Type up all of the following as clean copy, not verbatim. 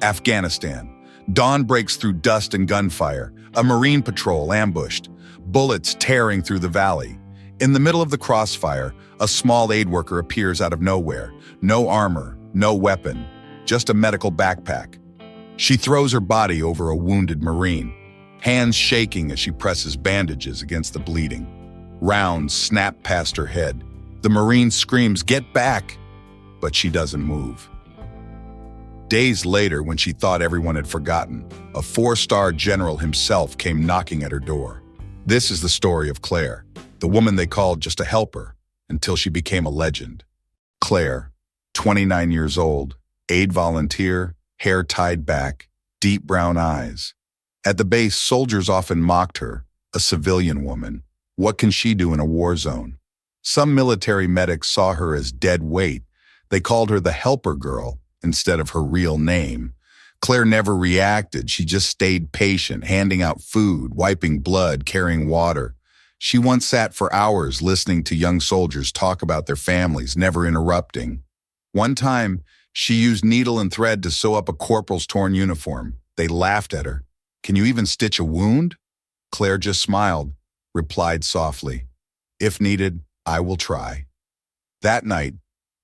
Afghanistan. Dawn breaks through dust and gunfire. A Marine patrol ambushed. Bullets tearing through the valley. In the middle of the crossfire, a small aid worker appears out of nowhere. No armor, no weapon, just a medical backpack. She throws her body over a wounded Marine, hands shaking as she presses bandages against the bleeding. Rounds snap past her head. The Marine screams, "Get back!" But she doesn't move. Days later, when she thought everyone had forgotten, a 4-star general himself came knocking at her door. This is the story of Claire, the woman they called just a helper, until she became a legend. Claire, 29 years old, aid volunteer, hair tied back, deep brown eyes. At the base, soldiers often mocked her, a civilian woman. What can she do in a war zone? Some military medics saw her as dead weight. They called her the helper girl instead of her real name. Claire never reacted. She just stayed patient, handing out food, wiping blood, carrying water. She once sat for hours listening to young soldiers talk about their families, never interrupting. One time, she used needle and thread to sew up a corporal's torn uniform. They laughed at her. "Can you even stitch a wound?" Claire just smiled, replied softly, "If needed, I will try." That night,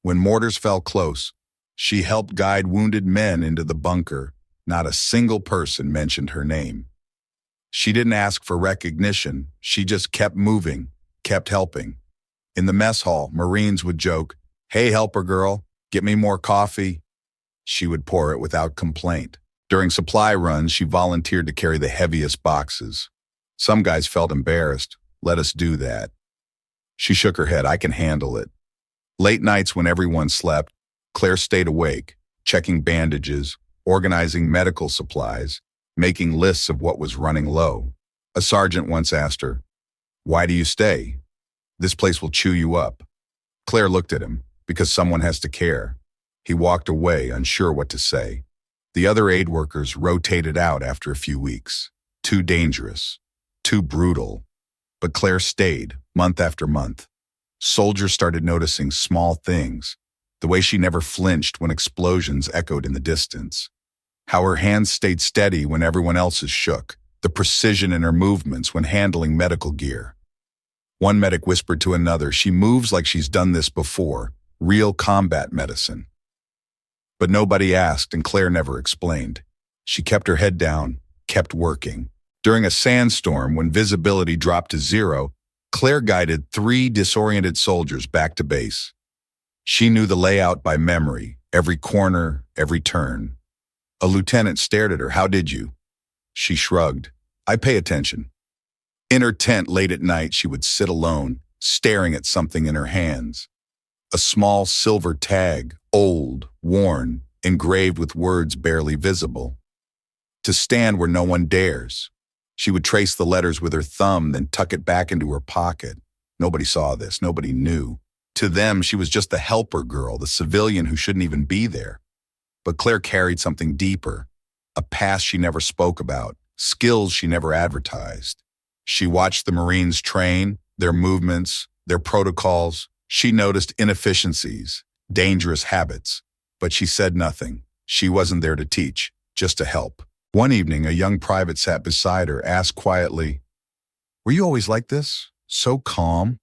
when mortars fell close, she helped guide wounded men into the bunker. Not a single person mentioned her name. She didn't ask for recognition. She just kept moving, kept helping. In the mess hall, Marines would joke, "Hey, helper girl, get me more coffee." She would pour it without complaint. During supply runs, she volunteered to carry the heaviest boxes. Some guys felt embarrassed. "Let us do that." She shook her head. "I can handle it." Late nights when everyone slept, Claire stayed awake, checking bandages, organizing medical supplies, making lists of what was running low. A sergeant once asked her, "Why do you stay? This place will chew you up." Claire looked at him, "Because someone has to care." He walked away, unsure what to say. The other aid workers rotated out after a few weeks. Too dangerous, too brutal. But Claire stayed, month after month. Soldiers started noticing small things, the way she never flinched when explosions echoed in the distance, how her hands stayed steady when everyone else's shook, the precision in her movements when handling medical gear. One medic whispered to another, "She moves like she's done this before, real combat medicine." But nobody asked, and Claire never explained. She kept her head down, kept working. During a sandstorm, when visibility dropped to 0, Claire guided 3 disoriented soldiers back to base. She knew the layout by memory, every corner, every turn. A lieutenant stared at her. "How did you?" She shrugged. "I pay attention." In her tent late at night, she would sit alone, staring at something in her hands. A small silver tag, old, worn, engraved with words barely visible. "To stand where no one dares." She would trace the letters with her thumb, then tuck it back into her pocket. Nobody saw this. Nobody knew. To them, she was just the helper girl, the civilian who shouldn't even be there. But Claire carried something deeper, a past she never spoke about, skills she never advertised. She watched the Marines train, their movements, their protocols. She noticed inefficiencies, dangerous habits, but she said nothing. She wasn't there to teach, just to help. One evening, a young private sat beside her, asked quietly, "Were you always like this? So calm?"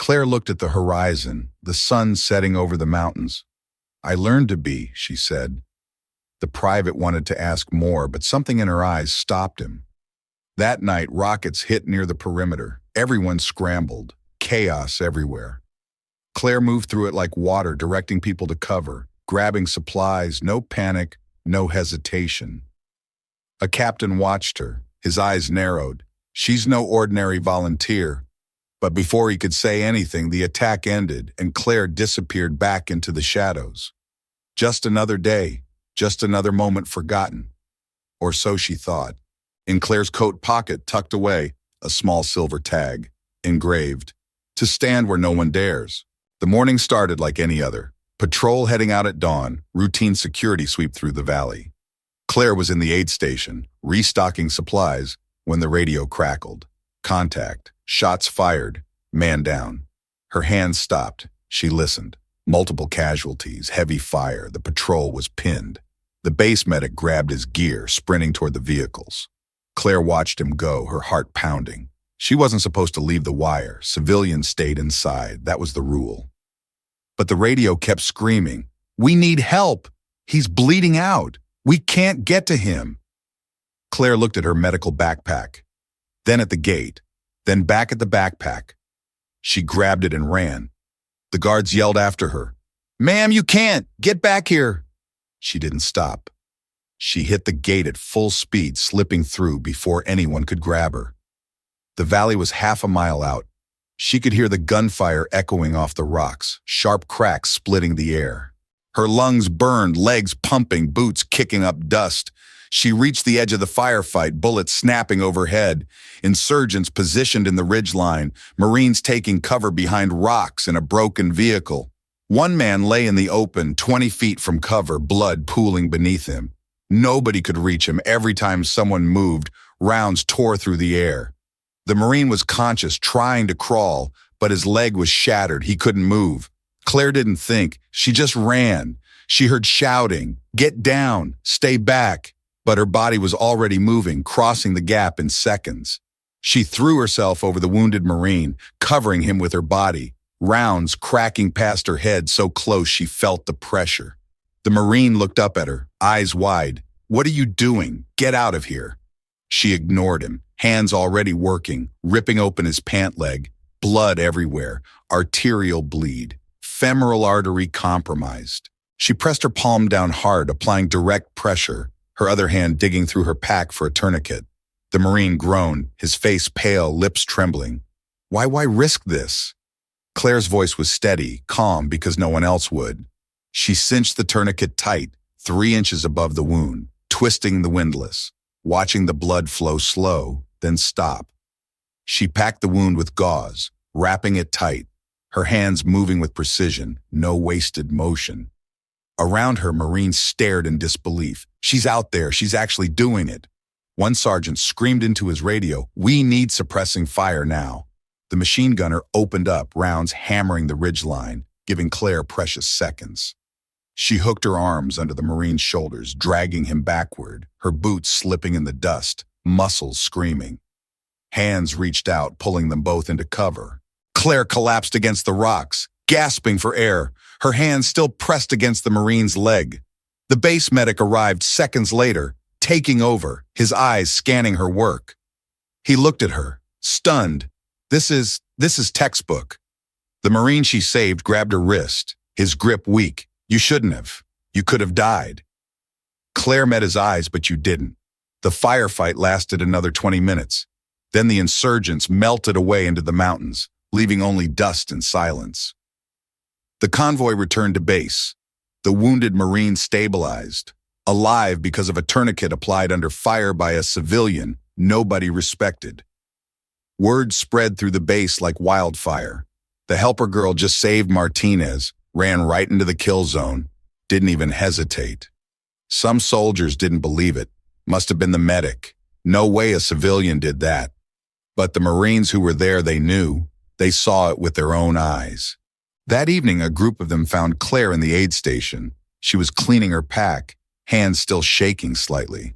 Claire looked at the horizon, the sun setting over the mountains. "I learned to be," she said. The private wanted to ask more, but something in her eyes stopped him. That night, rockets hit near the perimeter. Everyone scrambled, chaos everywhere. Claire moved through it like water, directing people to cover, grabbing supplies, no panic, no hesitation. A captain watched her, his eyes narrowed. She's no ordinary volunteer. But before he could say anything, the attack ended, and Claire disappeared back into the shadows. Just another day, just another moment forgotten. Or so she thought. In Claire's coat pocket, tucked away, a small silver tag, engraved, "To stand where no one dares." The morning started like any other. Patrol heading out at dawn, routine security sweep through the valley. Claire was in the aid station, restocking supplies, when the radio crackled. Contact, shots fired, man down. Her hands stopped. She listened. Multiple casualties, heavy fire. The patrol was pinned. The base medic grabbed his gear, sprinting toward the vehicles. Claire watched him go, her heart pounding. She wasn't supposed to leave the wire. Civilians stayed inside. That was the rule. But the radio kept screaming, "We need help! He's bleeding out! We can't get to him!" Claire looked at her medical backpack, then at the gate, then back at the backpack. She grabbed it and ran. The guards yelled after her, "Ma'am, you can't! Get back here!" She didn't stop. She hit the gate at full speed, slipping through before anyone could grab her. The valley was half a mile out. She could hear the gunfire echoing off the rocks, sharp cracks splitting the air. Her lungs burned, legs pumping, boots kicking up dust. She reached the edge of the firefight, bullets snapping overhead, insurgents positioned in the ridgeline, Marines taking cover behind rocks in a broken vehicle. One man lay in the open, 20 feet from cover, blood pooling beneath him. Nobody could reach him. Every time someone moved, rounds tore through the air. The Marine was conscious, trying to crawl, but his leg was shattered. He couldn't move. Claire didn't think. She just ran. She heard shouting, "Get down, stay back." But her body was already moving, crossing the gap in seconds. She threw herself over the wounded Marine, covering him with her body, rounds cracking past her head so close she felt the pressure. The Marine looked up at her, eyes wide. "What are you doing? Get out of here." She ignored him, hands already working, ripping open his pant leg, blood everywhere, arterial bleed, femoral artery compromised. She pressed her palm down hard, applying direct pressure, her other hand digging through her pack for a tourniquet. The Marine groaned, his face pale, lips trembling. Why risk this? Claire's voice was steady, calm, because no one else would. She cinched the tourniquet tight, 3 inches above the wound, twisting the windlass, watching the blood flow slow, then stop. She packed the wound with gauze, wrapping it tight, her hands moving with precision, no wasted motion. Around her, Marines stared in disbelief. She's out there, she's actually doing it. One sergeant screamed into his radio, "We need suppressing fire now." The machine gunner opened up, rounds hammering the ridgeline, giving Claire precious seconds. She hooked her arms under the Marine's shoulders, dragging him backward, her boots slipping in the dust, muscles screaming. Hands reached out, pulling them both into cover. Claire collapsed against the rocks, gasping for air, her hands still pressed against the Marine's leg. The base medic arrived seconds later, taking over, his eyes scanning her work. He looked at her, stunned. This is textbook. The Marine she saved grabbed her wrist, his grip weak. "You shouldn't have. You could have died." Claire met his eyes, but you didn't. The firefight lasted another 20 minutes. Then the insurgents melted away into the mountains, leaving only dust and silence. The convoy returned to base. The wounded Marine stabilized, alive because of a tourniquet applied under fire by a civilian nobody respected. Word spread through the base like wildfire. The helper girl just saved Martinez, ran right into the kill zone, didn't even hesitate. Some soldiers didn't believe it. Must have been the medic. No way a civilian did that. But the Marines who were there, they knew. They saw it with their own eyes. That evening, a group of them found Claire in the aid station. She was cleaning her pack, hands still shaking slightly.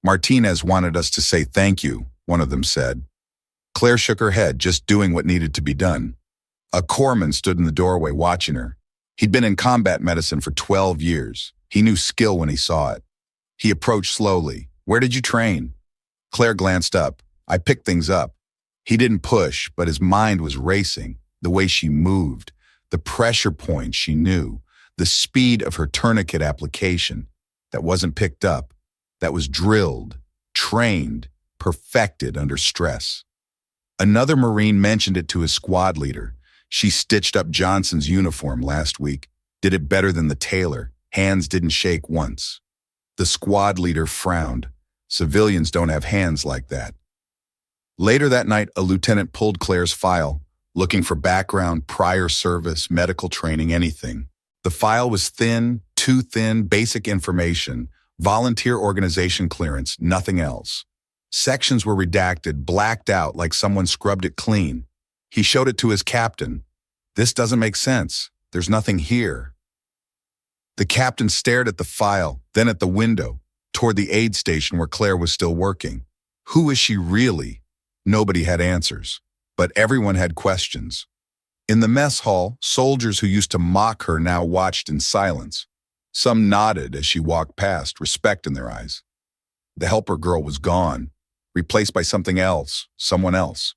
"Martinez wanted us to say thank you," one of them said. Claire shook her head, just doing what needed to be done. A corpsman stood in the doorway watching her. He'd been in combat medicine for 12 years. He knew skill when he saw it. He approached slowly. "Where did you train?" Claire glanced up. "I picked things up." He didn't push, but his mind was racing. The way she moved, the pressure point she knew, the speed of her tourniquet application. That wasn't picked up. That was drilled, trained, perfected under stress. Another Marine mentioned it to his squad leader. She stitched up Johnson's uniform last week, did it better than the tailor. Hands didn't shake once. The squad leader frowned. Civilians don't have hands like that. Later that night, a lieutenant pulled Claire's file, looking for background, prior service, medical training, anything. The file was thin, too thin, basic information, volunteer organization clearance, nothing else. Sections were redacted, blacked out like someone scrubbed it clean. He showed it to his captain. "This doesn't make sense. There's nothing here." The captain stared at the file, then at the window, toward the aid station where Claire was still working. Who is she really? Nobody had answers, but everyone had questions. In the mess hall, soldiers who used to mock her now watched in silence. Some nodded as she walked past, respect in their eyes. The helper girl was gone, replaced by something else, someone else.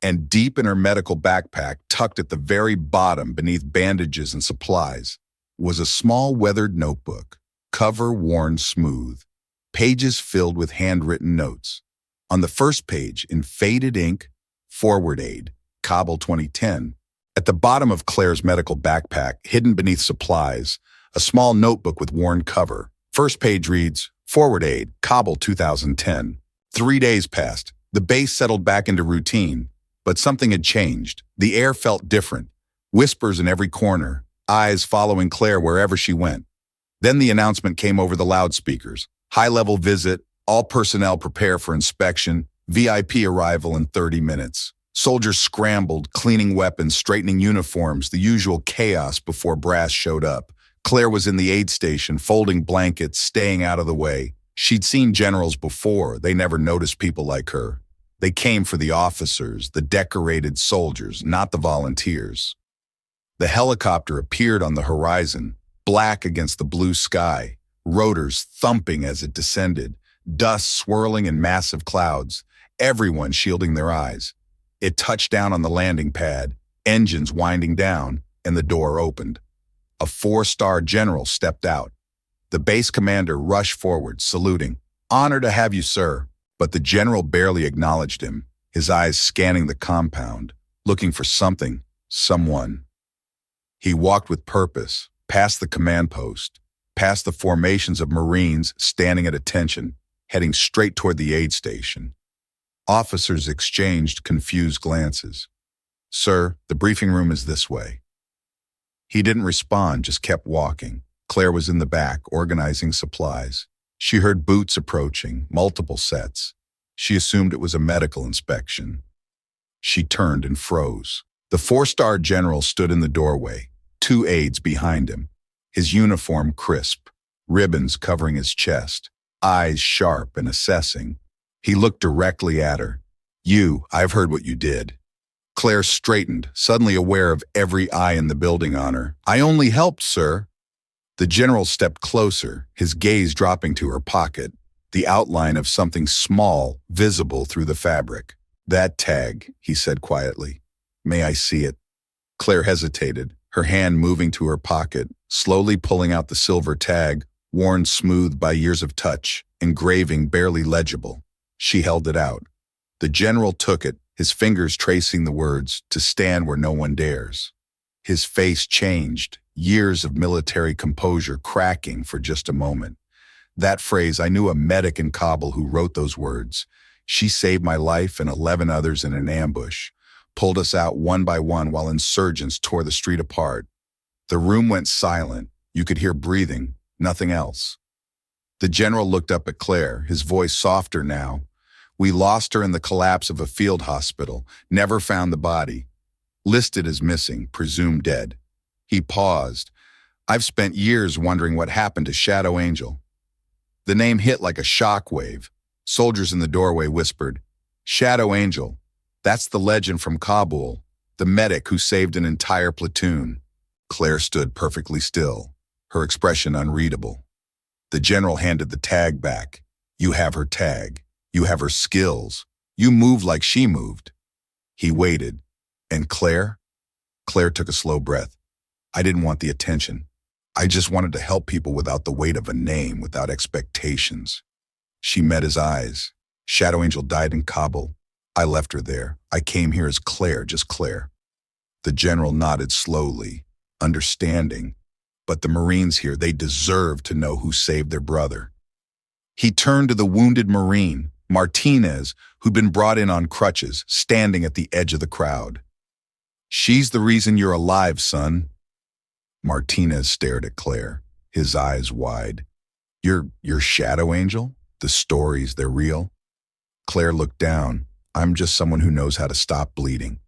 And deep in her medical backpack, tucked at the very bottom beneath bandages and supplies, was a small weathered notebook, cover worn smooth, pages filled with handwritten notes. On the first page, in faded ink, "Forward Aid, Kabul 2010. At the bottom of Claire's medical backpack, hidden beneath supplies, a small notebook with worn cover. First page reads, "Forward Aid, Kabul 2010. 3 days passed. The base settled back into routine, but something had changed. The air felt different. Whispers in every corner, eyes following Claire wherever she went. Then the announcement came over the loudspeakers. High-level visit, all personnel prepare for inspection, VIP arrival in 30 minutes. Soldiers scrambled, cleaning weapons, straightening uniforms, the usual chaos before brass showed up. Claire was in the aid station, folding blankets, staying out of the way. She'd seen generals before. They never noticed people like her. They came for the officers, the decorated soldiers, not the volunteers. The helicopter appeared on the horizon, black against the blue sky, rotors thumping as it descended, dust swirling in massive clouds, everyone shielding their eyes. It touched down on the landing pad, engines winding down, and the door opened. A 4-star general stepped out. The base commander rushed forward, saluting. "Honor to have you, sir." But the general barely acknowledged him, his eyes scanning the compound, looking for something, someone. He walked with purpose, past the command post, past the formations of Marines standing at attention, heading straight toward the aid station. Officers exchanged confused glances. "Sir, the briefing room is this way." He didn't respond, just kept walking. Claire was in the back, organizing supplies. She heard boots approaching, multiple sets. She assumed it was a medical inspection. She turned and froze. The 4-star general stood in the doorway, 2 aides behind him, his uniform crisp, ribbons covering his chest, eyes sharp and assessing. He looked directly at her. I've heard what you did." Claire straightened, suddenly aware of every eye in the building on her. "I only helped, sir." The general stepped closer, his gaze dropping to her pocket, the outline of something small visible through the fabric. "That tag," he said quietly. "May I see it?" Claire hesitated, her hand moving to her pocket, slowly pulling out the silver tag, worn smooth by years of touch, engraving barely legible. She held it out. The general took it, his fingers tracing the words, "To stand where no one dares." His face changed, years of military composure cracking for just a moment. That phrase, I knew a medic in Kabul who wrote those words. She saved my life and 11 others in an ambush, pulled us out one by one while insurgents tore the street apart. The room went silent. You could hear breathing, nothing else. The general looked up at Claire, his voice softer now. "We lost her in the collapse of a field hospital, never found the body. Listed as missing, presumed dead." He paused. "I've spent years wondering what happened to Shadow Angel." The name hit like a shockwave. Soldiers in the doorway whispered, "Shadow Angel, that's the legend from Kabul, the medic who saved an entire platoon." Claire stood perfectly still, her expression unreadable. The general handed the tag back. "You have her tag. You have her skills. You move like she moved." He waited. "And Claire?" Claire took a slow breath. "I didn't want the attention. I just wanted to help people without the weight of a name, without expectations." She met his eyes. "Shadow Angel died in Kabul. I left her there. I came here as Claire, just Claire." The general nodded slowly, understanding. "But the Marines here, they deserve to know who saved their brother." He turned to the wounded Marine, Martinez, who'd been brought in on crutches, standing at the edge of the crowd. "She's the reason you're alive, son." Martinez stared at Claire, his eyes wide. You're Shadow Angel? The stories, they're real?" Claire looked down. "I'm just someone who knows how to stop bleeding."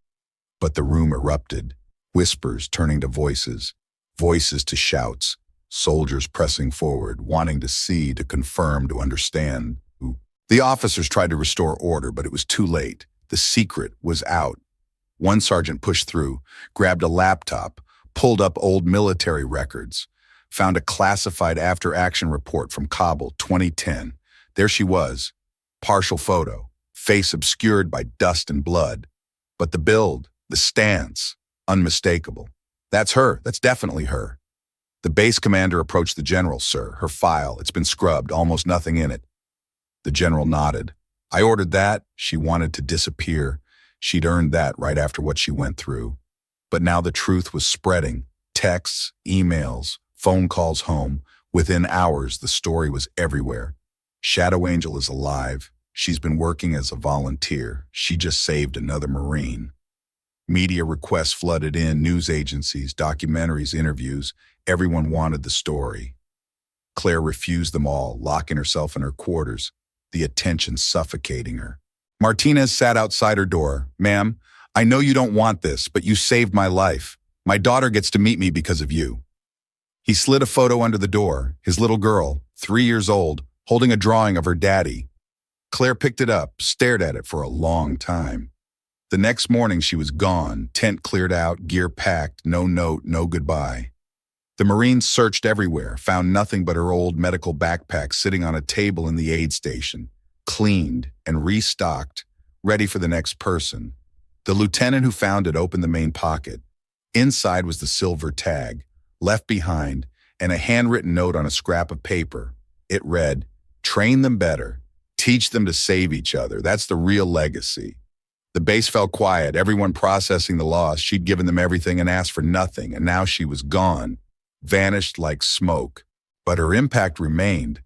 But the room erupted, whispers turning to voices, voices to shouts. soldiers pressing forward, wanting to see, to confirm, to understand. The officers tried to restore order, but it was too late. The secret was out. One sergeant pushed through, grabbed a laptop, pulled up old military records, found a classified after-action report from Kabul, 2010. There she was, partial photo, face obscured by dust and blood. But the build, the stance, unmistakable. That's her. That's definitely her. The base commander approached the general. Sir, her file, it's been scrubbed, almost nothing in it. The general nodded. I ordered that. She wanted to disappear. She'd earned that right after what she went through. But now the truth was spreading. Texts, emails, phone calls home. Within hours, the story was everywhere. Shadow Angel is alive. She's been working as a volunteer. She just saved another Marine. Media requests flooded in, news agencies, documentaries, interviews. Everyone wanted the story. Claire refused them all, locking herself in her quarters, the attention suffocating her. Martinez sat outside her door. Ma'am, I know you don't want this, but you saved my life. My daughter gets to meet me because of you. He slid a photo under the door, his little girl, 3 years old, holding a drawing of her daddy. Claire picked it up, stared at it for a long time. The next morning she was gone, tent cleared out, gear packed, no note, no goodbye. The Marines searched everywhere, found nothing but her old medical backpack sitting on a table in the aid station, cleaned and restocked, ready for the next person. The lieutenant who found it opened the main pocket. Inside was the silver tag, left behind, and a handwritten note on a scrap of paper. It read, "Train them better. Teach them to save each other. That's the real legacy." The base fell quiet, everyone processing the loss. She'd given them everything and asked for nothing, and now she was gone, vanished like smoke. But her impact remained.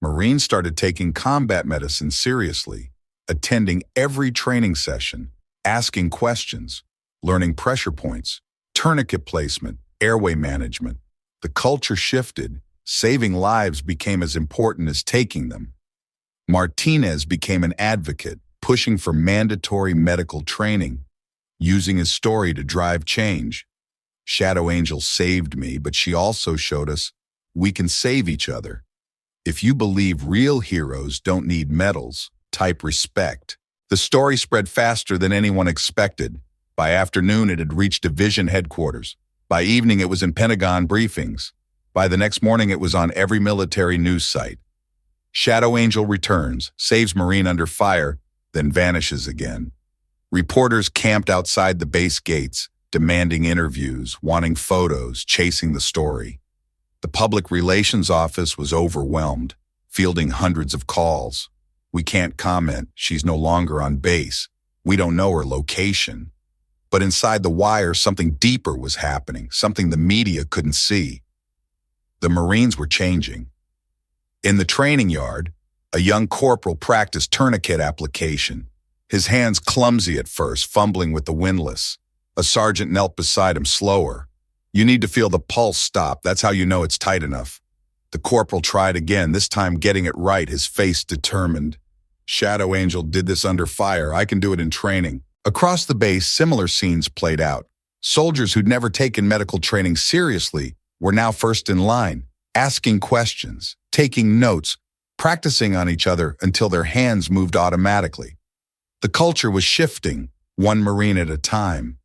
Marines started taking combat medicine seriously, attending every training session, asking questions, learning pressure points, tourniquet placement, airway management. The culture shifted. Saving lives became as important as taking them. Martinez became an advocate, pushing for mandatory medical training, using his story to drive change. Shadow Angel saved me, but she also showed us we can save each other. If you believe real heroes don't need medals, type respect. The story spread faster than anyone expected. By afternoon, it had reached division headquarters. By evening, it was in Pentagon briefings. By the next morning, it was on every military news site. Shadow Angel returns, saves Marine under fire, then vanishes again. Reporters camped outside the base gates, demanding interviews, wanting photos, chasing the story. The public relations office was overwhelmed, fielding hundreds of calls. We can't comment. She's no longer on base. We don't know her location. But inside the wire, something deeper was happening, something the media couldn't see. The Marines were changing. In the training yard, a young corporal practiced tourniquet application. His hands clumsy at first, fumbling with the windlass. A sergeant knelt beside him, slower. You need to feel the pulse stop. That's how you know it's tight enough. The corporal tried again, this time getting it right, his face determined. Shadow Angel did this under fire. I can do it in training. Across the base, similar scenes played out. Soldiers who'd never taken medical training seriously were now first in line, asking questions, taking notes, practicing on each other until their hands moved automatically. The culture was shifting, one Marine at a time.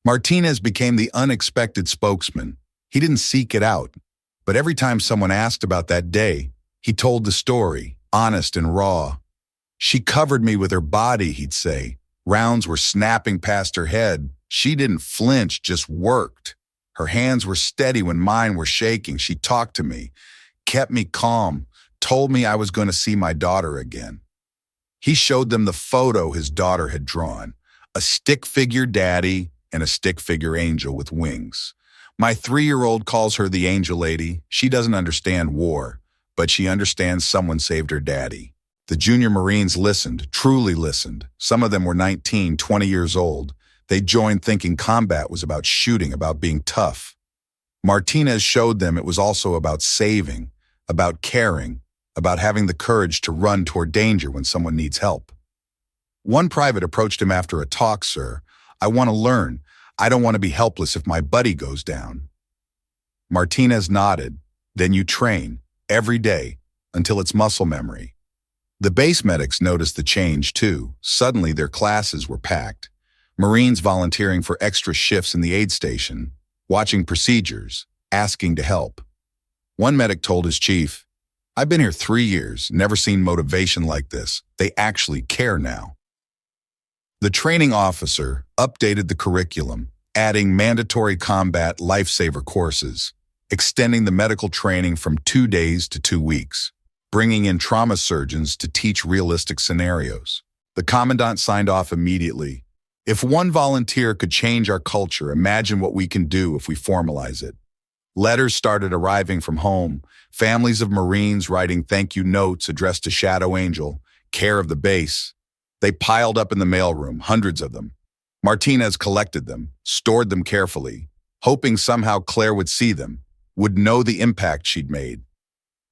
Martinez became the unexpected spokesman. He didn't seek it out, but every time someone asked about that day, he told the story, honest and raw. She covered me with her body, he'd say. Rounds were snapping past her head. She didn't flinch, just worked. Her hands were steady when mine were shaking. She talked to me, kept me calm, told me I was going to see my daughter again. He showed them the photo his daughter had drawn, a stick figure daddy and a stick figure angel with wings. My 3-year-old calls her the angel lady. She doesn't understand war, but she understands someone saved her daddy. The junior Marines listened, truly listened. Some of them were 19, 20 years old. They joined thinking combat was about shooting, about being tough. Martinez showed them it was also about saving, about caring, about having the courage to run toward danger when someone needs help. One private approached him after a talk, sir. I want to learn. I don't want to be helpless if my buddy goes down. Martinez nodded. Then you train, every day, until it's muscle memory. The base medics noticed the change too. Suddenly their classes were packed. Marines volunteering for extra shifts in the aid station, watching procedures, asking to help. One medic told his chief, "I've been here 3 years, never seen motivation like this. They actually care now." The training officer updated the curriculum, adding mandatory combat lifesaver courses, extending the medical training from 2 days to 2 weeks, bringing in trauma surgeons to teach realistic scenarios. The commandant signed off immediately. "If one volunteer could change our culture, imagine what we can do if we formalize it." Letters started arriving from home, families of Marines writing thank you notes addressed to Shadow Angel, care of the base. They piled up in the mailroom, hundreds of them. Martinez collected them, stored them carefully, hoping somehow Claire would see them, would know the impact she'd made.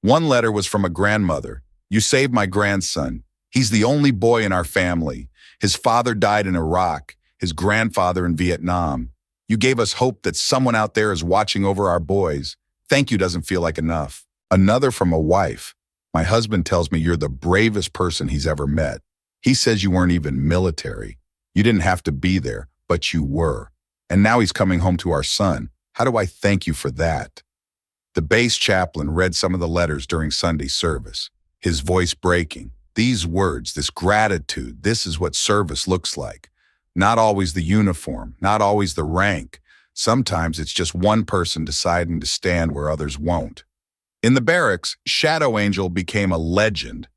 One letter was from a grandmother. "You saved my grandson. He's the only boy in our family. His father died in Iraq, his grandfather in Vietnam. You gave us hope that someone out there is watching over our boys. Thank you doesn't feel like enough." Another from a wife. "My husband tells me you're the bravest person he's ever met. He says you weren't even military. You didn't have to be there, but you were. And now he's coming home to our son. How do I thank you for that?" The base chaplain read some of the letters during Sunday service, his voice breaking. These words, this gratitude, this is what service looks like. Not always the uniform, not always the rank. Sometimes it's just one person deciding to stand where others won't. In the barracks, Shadow Angel became a legend,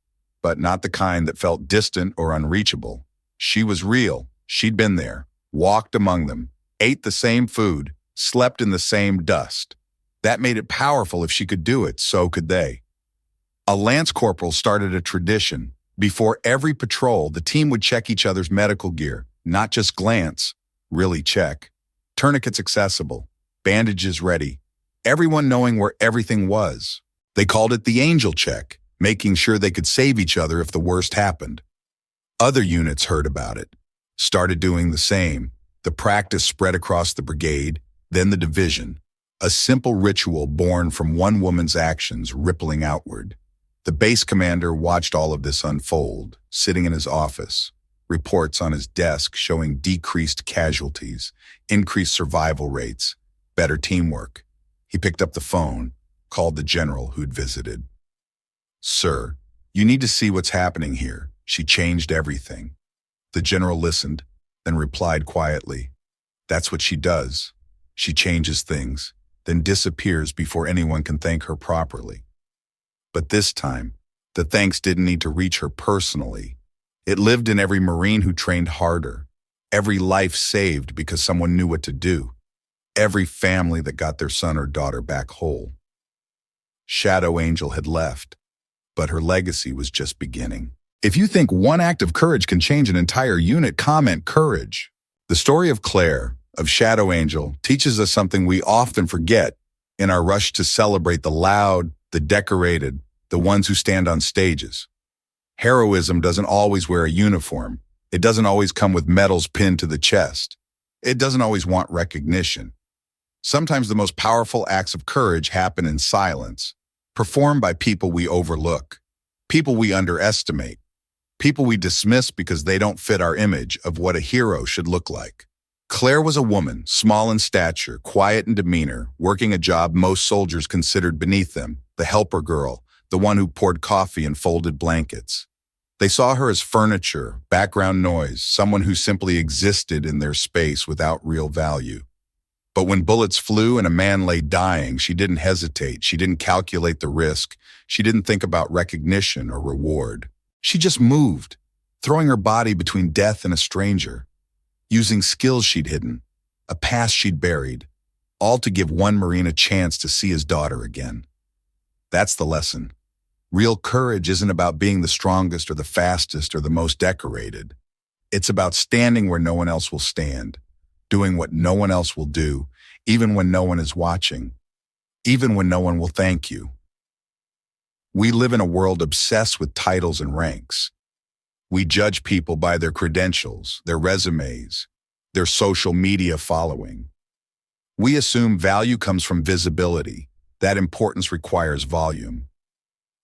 but not the kind that felt distant or unreachable. She was real. She'd been there, walked among them, ate the same food, slept in the same dust. That made it powerful. If she could do it, so could they. A lance corporal started a tradition. Before every patrol, the team would check each other's medical gear, not just glance, really check. Tourniquets accessible, bandages ready, everyone knowing where everything was. They called it the Angel Check, making sure they could save each other if the worst happened. Other units heard about it, started doing the same. The practice spread across the brigade, then the division. A simple ritual born from one woman's actions rippling outward. The base commander watched all of this unfold, sitting in his office. Reports on his desk showing decreased casualties, increased survival rates, better teamwork. He picked up the phone, called the general who'd visited. "Sir, you need to see what's happening here. She changed everything." The general listened, then replied quietly, "That's what she does. She changes things, then disappears before anyone can thank her properly." But this time, the thanks didn't need to reach her personally. It lived in every Marine who trained harder, every life saved because someone knew what to do, every family that got their son or daughter back whole. Shadow Angel had left, but her legacy was just beginning. If you think one act of courage can change an entire unit, comment courage. The story of Claire, of Shadow Angel, teaches us something we often forget in our rush to celebrate the loud, the decorated, the ones who stand on stages. Heroism doesn't always wear a uniform. It doesn't always come with medals pinned to the chest. It doesn't always want recognition. Sometimes the most powerful acts of courage happen in silence, performed by people we overlook, people we underestimate, people we dismiss because they don't fit our image of what a hero should look like. Claire was a woman, small in stature, quiet in demeanor, working a job most soldiers considered beneath them, the helper girl, the one who poured coffee and folded blankets. They saw her as furniture, background noise, someone who simply existed in their space without real value. But when bullets flew and a man lay dying, she didn't hesitate. She didn't calculate the risk. She didn't think about recognition or reward. She just moved, throwing her body between death and a stranger, using skills she'd hidden, a past she'd buried, all to give one Marine a chance to see his daughter again. That's the lesson. Real courage isn't about being the strongest or the fastest or the most decorated. It's about standing where no one else will stand, doing what no one else will do, even when no one is watching, even when no one will thank you. We live in a world obsessed with titles and ranks. We judge people by their credentials, their resumes, their social media following. We assume value comes from visibility, That importance requires volume.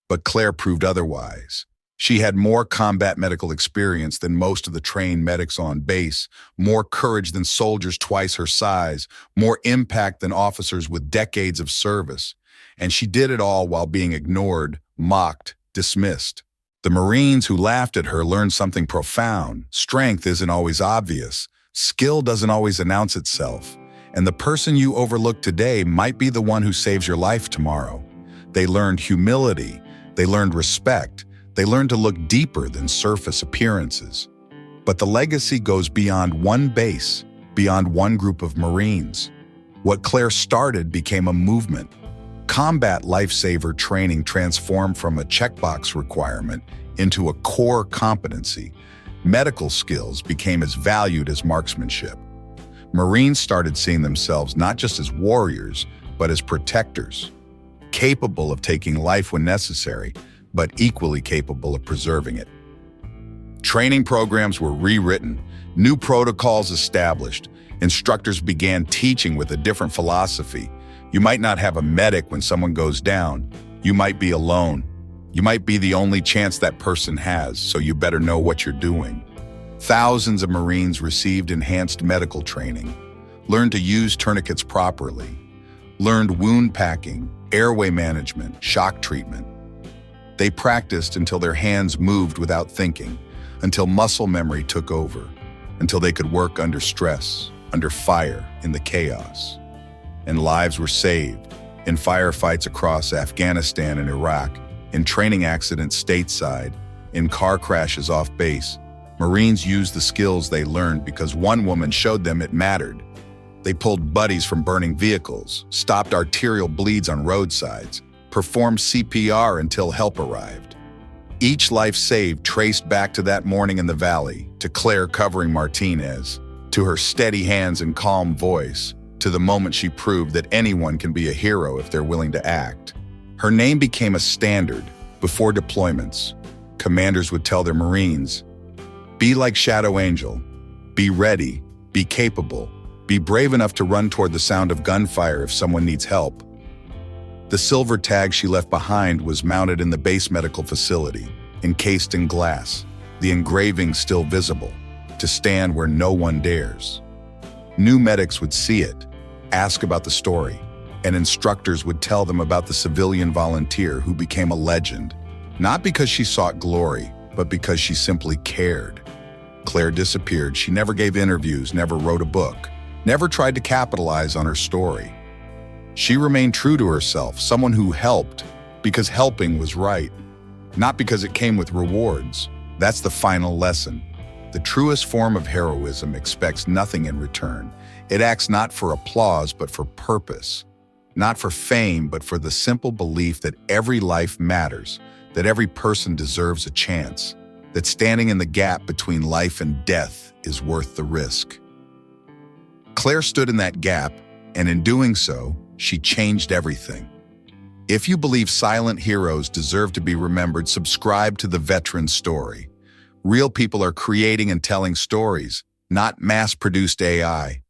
But Claire proved otherwise. She had more combat medical experience than most of the trained medics on base, more courage than soldiers twice her size, more impact than officers with decades of service. And she did it all while being ignored, mocked, dismissed. The Marines who laughed at her learned something profound. Strength isn't always obvious. Skill doesn't always announce itself. And the person you overlook today might be the one who saves your life tomorrow. They learned humility. They learned respect. They learned to look deeper than surface appearances. But the legacy goes beyond one base, beyond one group of Marines. What Claire started became a movement. Combat lifesaver training transformed from a checkbox requirement into a core competency. Medical skills became as valued as marksmanship. Marines started seeing themselves not just as warriors, but as protectors, capable of taking life when necessary, but equally capable of preserving it. Training programs were rewritten, new protocols established, instructors began teaching with a different philosophy. You might not have a medic when someone goes down. You might be alone. You might be the only chance that person has, so you better know what you're doing. Thousands of Marines received enhanced medical training, learned to use tourniquets properly, learned wound packing, airway management, shock treatment. They practiced until their hands moved without thinking, until muscle memory took over, until they could work under stress, under fire, in the chaos. And lives were saved in firefights across Afghanistan and Iraq, in training accidents stateside, in car crashes off base. Marines used the skills they learned because one woman showed them it mattered. They pulled buddies from burning vehicles, stopped arterial bleeds on roadsides, performed CPR until help arrived. Each life saved traced back to that morning in the valley, to Claire covering Martinez, to her steady hands and calm voice, to the moment she proved that anyone can be a hero if they're willing to act. Her name became a standard. Before deployments, commanders would tell their Marines, "Be like Shadow Angel. Be ready, be capable, be brave enough to run toward the sound of gunfire if someone needs help." The silver tag she left behind was mounted in the base medical facility, encased in glass, the engraving still visible, to stand where no one dares. New medics would see it, ask about the story, and instructors would tell them about the civilian volunteer who became a legend, not because she sought glory, but because she simply cared. Claire disappeared. She never gave interviews, never wrote a book, never tried to capitalize on her story. She remained true to herself, someone who helped because helping was right, not because it came with rewards. That's the final lesson. The truest form of heroism expects nothing in return. It acts not for applause, but for purpose. Not for fame, but for the simple belief that every life matters, that every person deserves a chance, that standing in the gap between life and death is worth the risk. Claire stood in that gap, and in doing so, she changed everything. If you believe silent heroes deserve to be remembered, subscribe to The Veteran Story. Real people are creating and telling stories, not mass-produced AI.